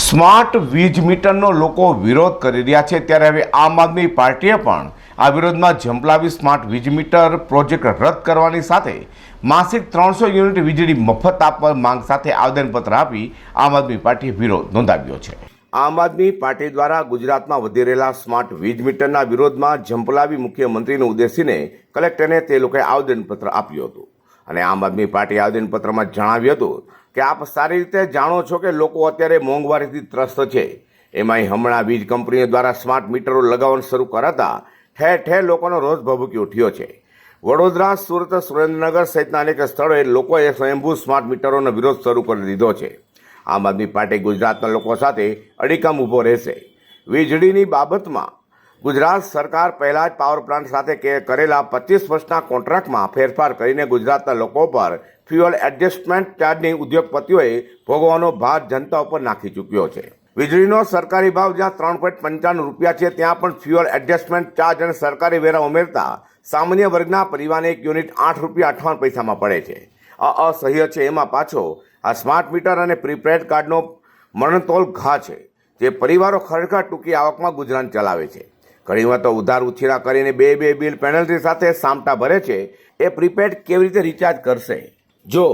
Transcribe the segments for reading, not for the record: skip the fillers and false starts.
Smart વીજ મીટરનો લોકો વિરોધ કરી રહ્યા છે, ત્યારે હવે આમ આદમી પાર્ટીએ પણ આ વિરોધમાં ઝંપલાવી સ્માર્ટ વીજ મીટર પ્રોજેક્ટ રદ કરવાની સાથે માસિક 300 યુનિટ વીજળી મફત આપવા માંગ સાથે આવેદનપત્ર આપી આમ આદમી પાર્ટીએ વિરોધ નોંધાવ્યો છે। આમ આદમી પાર્ટી દ્વારા ગુજરાતમાં વધી રહેલા સ્માર્ટ વીજ મીટરના વિરોધમાં ઝંપલાવી મુખ્યમંત્રીને ઉદ્દેશીને કલેક્ટરને તે લોકોએ આવેદનપત્ર આપ્યું હતું અને આમ આદમી પાર્ટીએ આવેદનપત્રમાં જણાવ્યું હતું કે આપ સારી રીતે જાણો છો કે લોકો અત્યારે મોંઘવારીથી ત્રસ્ત છે। એમાંય હમણાં વીજ કંપનીઓ દ્વારા સ્માર્ટ મીટરો લગાવવાનું શરૂ કરાતા ઠેર ઠેર લોકોનો રોષ ભભૂકી ઉઠ્યો છે। વડોદરા, સુરત, સુરેન્દ્રનગર સહિતના અનેક સ્થળોએ લોકોએ સ્વયંભૂ સ્માર્ટ મીટરોનો વિરોધ શરૂ કરી દીધો છે। આમ આદમી પાર્ટી ગુજરાતના લોકો સાથે અડીખમ ઊભો રહેશે। વીજળીની બાબતમાં ગુજરાત સરકાર પહેલા જ પાવર પ્લાન્ટ સાથે કરેલા 25 વર્ષના કોન્ટ્રાક્ટમાં ફેરફાર કરીને ગુજરાતના લોકો પર ફ્યુઅલ એડજસ્ટમેન્ટ ચાર્જની ઉદ્યોગપતિઓએ ભોગવવાનો ભાર જનતા ઉપર નાખી ચૂક્યો છે। વીજળીનો સરકારી ભાવ જ્યાં 3.95 રૂપિયા છે, ત્યાં પણ ફ્યુઅલ એડજસ્ટમેન્ટ ચાર્જ અને સરકારી વેરા ઉમેરતા સામાન્ય વર્ગના પરિવારને એક યુનિટ 8 રૂપિયા 58 પૈસામાં પડે છે। આ અસહ્ય છે। એમાં પાછો આ સ્માર્ટ મીટર અને પ્રીપેડ કાર્ડનો મરણતોલ ઘા છે, જે પરિવારો ખરેખર ટૂંકી આવકમાં ગુજરાન ચલાવે છે। ઘણીવાર તો ઉધાર ઉછીરા કરીને બે બિલ પેનલ્ટી સાથે સામટા ભરે છે। એ પ્રીપેડ કેવી રીતે રિચાર્જ કરશે? જો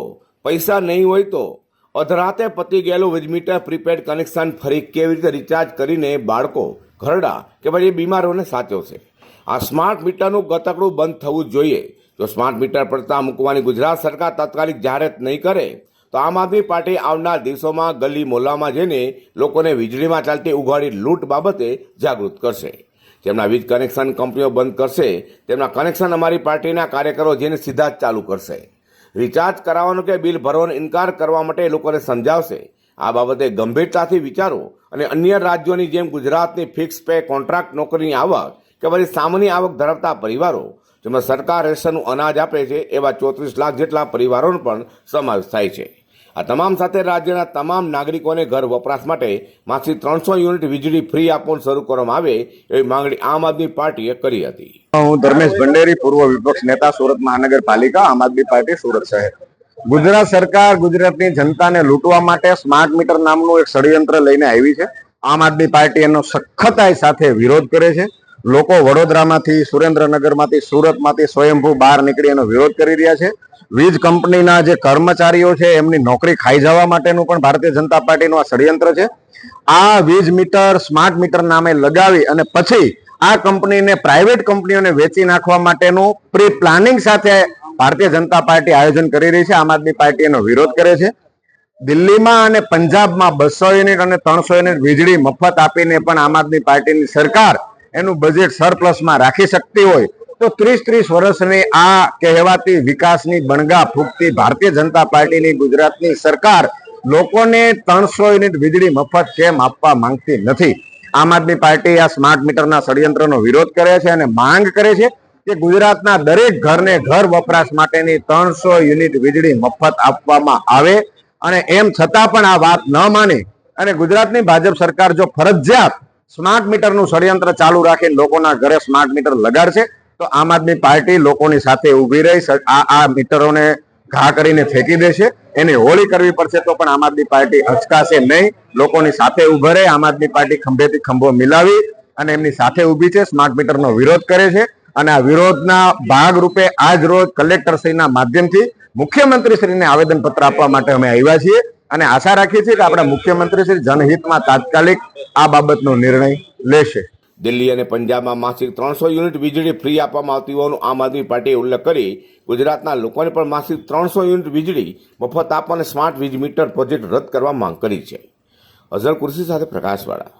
પૈસા નહીં હોય તો અધરાતે પતી ગયેલું વીજ મીટર પ્રીપેડ કનેક્શન ફરી કેવી રીતે રિચાર્જ કરીને બાળકો, ઘરડા કે પછી બીમારોને સાચવશે? આ સ્માર્ટ મીટરનું ગતકડું બંધ થવું જ જોઈએ। જો સ્માર્ટ મીટર પડતા મૂકવાની ગુજરાત સરકાર તાત્કાલિક જાહેરાત નહીં કરે તો આમ આદમી પાર્ટી આવનાર દિવસોમાં ગલી મોહલ્લામાં જઈને લોકોને વીજળીમાં ચાલતી ઉઘાડી લૂંટ બાબતે જાગૃત કરશે। જેમના વીજ કનેક્શન કંપનીઓ બંધ કરશે તેમના કનેક્શન અમારી પાર્ટીના કાર્યકરો જઈને સીધા જ ચાલુ કરશે। રિચાર્જ કરાવવાનો કે બિલ ભરવાનો ઇનકાર કરવા માટે લોકોને સમજાવશે। આ બાબતે ગંભીરતાથી વિચારો અને અન્ય રાજ્યોની જેમ ગુજરાતની ફિક્સ પે કોન્ટ્રાક્ટ નોકરીની આવક કે પછી સામાન્ય આવક ધરાવતા પરિવારો જેમાં સરકાર રેશનનું અનાજ આપે છે એવા 34 લાખ જેટલા પરિવારોનો પણ સમાવેશ થાય છે। આ તમામ સાથે રાજ્યના તમામ નાગરિકોને ઘર વપરાશ માટે માસિક 300 યુનિટ વીજળી ફ્રી આપવાનું શરૂ કરવામાં આવે એવી માંગણી આમ આદમી પાર્ટીએ કરી હતી। હું ધર્મેશ ભંડેરી, પૂર્વ વિપક્ષ નેતા, સુરત મહાનગરપાલિકા, આમ આદમી પાર્ટી, સુરત શહેર। ગુજરાત સરકાર ગુજરાતની જનતાને લૂંટવા માટે સ્માર્ટ મીટર નામનું એક ષડયંત્ર લઈને આવી છે। આમ આદમી પાર્ટી એનો સખતાઈ સાથે વિરોધ કરે છે। લોકો વડોદરામાંથી, સુરેન્દ્રનગરમાંથી, સુરતમાંથી સ્વયંભૂ બહાર નીકળી એનો વિરોધ કરી રહ્યા છે। વીજ કંપનીના જે કર્મચારીઓ છે એમની નોકરી ખાઈ જવા માટેનું પણ ભારતીય જનતા પાર્ટીનું આ ષડયંત્ર છે। આ વીજ મીટર સ્માર્ટ મીટર નામે લગાવી અને પછી આ કંપનીને, પ્રાઇવેટ કંપનીઓને વેચી નાખવા માટેનું પ્રી પ્લાનિંગ સાથે ભારતીય જનતા પાર્ટી આયોજન કરી રહી છે। આમ આદમી પાર્ટી એનો વિરોધ કરે છે। દિલ્હીમાં અને પંજાબમાં 200 યુનિટ અને 300 યુનિટ વીજળી મફત આપીને પણ આમ આદમી પાર્ટીની સરકાર એનું બજેટ સરપ્લસમાં રાખી શકતી હોય તો 30 વર્ષની આ કહેવાતી વિકાસની બણગા ફૂંકતી ભારતીય જનતા પાર્ટીની ગુજરાતની સરકાર લોકોને 300 યુનિટ વીજળી મફત કેમ આપવા માંગતી નથી? આમ આદમી પાર્ટી આ સ્માર્ટ મીટરના ષડયંત્રનો વિરોધ કરે છે અને માંગ કરે છે કે ગુજરાતના દરેક ઘરને ઘર વપરાશ માટેની 300 યુનિટ વીજળી મફત આપવામાં આવે। અને એમ છતાં પણ આ વાત ન માની અને ગુજરાતની ભાજપ સરકાર જો ફરજિયાત સ્માર્ટ મીટરનું ષડયંત્ર ચાલુ રાખીને લોકોના ઘરે સ્માર્ટ મીટર લગાડશે તો આમ આદમી પાર્ટી લોકોની સાથે ઊભી રહી આ મીટરોને ઘા કરીને ફેંકી દેશે। એની હોળી કરવી પડશે તો પણ આમ આદમી પાર્ટી અચકાશે નહીં, લોકોની સાથે ઉભા રહે। આમ આદમી પાર્ટી ખંભેથી ખંભો મિલાવી અને એમની સાથે ઊભી છે, સ્માર્ટ મીટરનો વિરોધ કરે છે અને આ વિરોધના ભાગરૂપે આજ રોજ કલેક્ટરશ્રીના માધ્યમથી મુખ્યમંત્રીશ્રીને આવેદનપત્ર આપવા માટે અમે આવ્યા છીએ અને આશા રાખીએ છીએ કે આપણા મુખ્યમંત્રીશ્રી જનહિતમાં તાત્કાલિક આ બાબતનો નિર્ણય લેશે। દિલ્હી અને પંજાબમાં માસિક 300 યુનિટ વીજળી ફ્રી આપવામાં આવતી હોવાનું આમ આદમી પાર્ટીએ ઉલ્લેખ કરી ગુજરાતના લોકોને પણ માસિક 300 યુનિટ વીજળી મફત આપવા અને સ્માર્ટ વીજ મીટર પ્રોજેક્ટ રદ કરવા માંગ કરી છે। અઝર કુર્સી સાથે પ્રકાશવાળા।